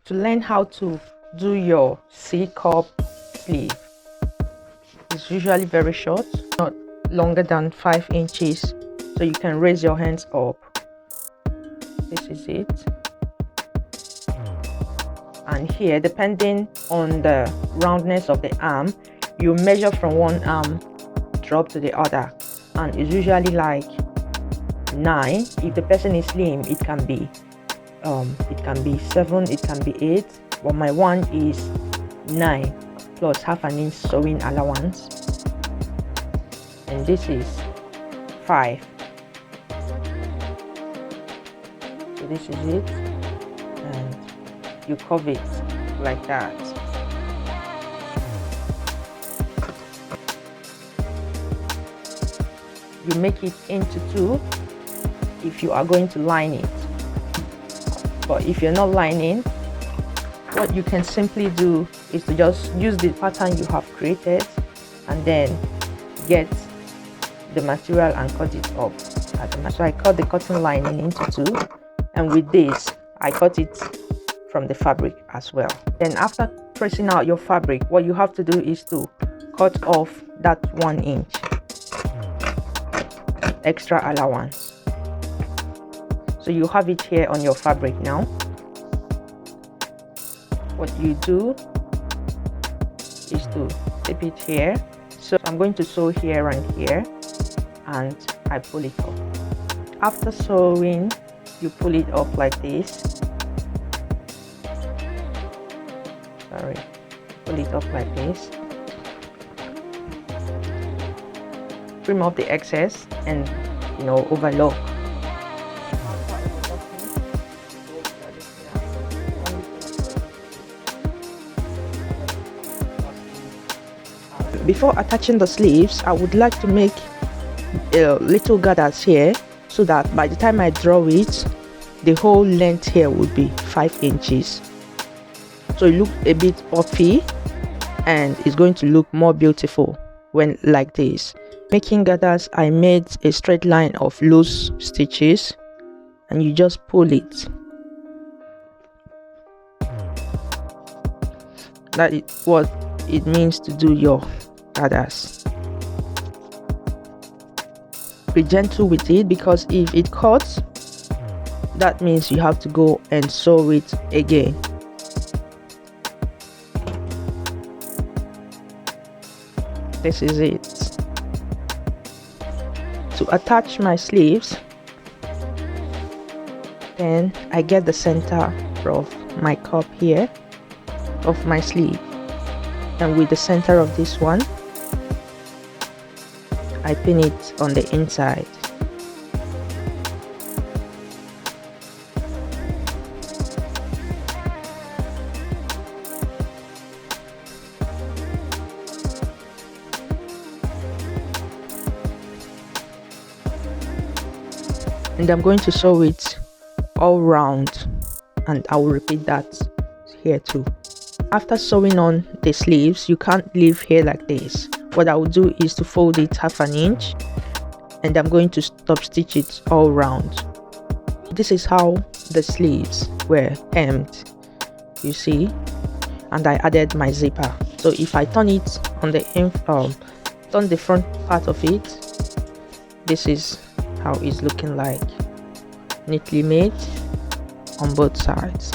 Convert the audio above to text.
To learn how to do your C cup sleeve, it's usually very short, not longer than 5 inches, so you can raise your hands up. This is it. And here, depending on the roundness of the arm, you measure from one arm drop to the other, and it's usually like 9. If the person is slim, it can be 7, it can be 8, but my one is 9 plus half an inch sewing allowance, and this is 5. So this is it, and you curve it like that. You make it into 2 if you are going to line it. But if you're not lining, what you can simply do is to just use the pattern you have created and then get the material and cut it up. So I cut the cotton lining into 2, and with this I cut it from the fabric as well. Then after tracing out your fabric, what you have to do is to cut off that 1 inch extra allowance. So you have it here on your fabric now. What you do is to tip it here. So I'm going to sew here and here, and I pull it up. After sewing, you pull it up like this. Pull it up like this. Trim off the excess and overlock. Before attaching the sleeves, I would like to make little gathers here, so that by the time I draw it, the whole length here would be 5 inches. So it looks a bit puffy, and it's going to look more beautiful when like this. Making gathers, I made a straight line of loose stitches, and you just pull it. That is what it means to do your gathers. Be gentle with it, because if it cuts, that means you have to go and sew it again. This is it. To attach my sleeves, then I get the center of my cup here of my sleeve, and with the center of this one, I pin it on the inside. And I'm going to sew it all round, and I will repeat that here too. After sewing on the sleeves, you can't leave here like this. What I will do is to fold it half an inch, and I'm going to stop stitch it all round. This is how the sleeves were hemmed, you see, and I added my zipper. So if I turn it on the turn the front part of it, this is how it's looking like, neatly made on both sides.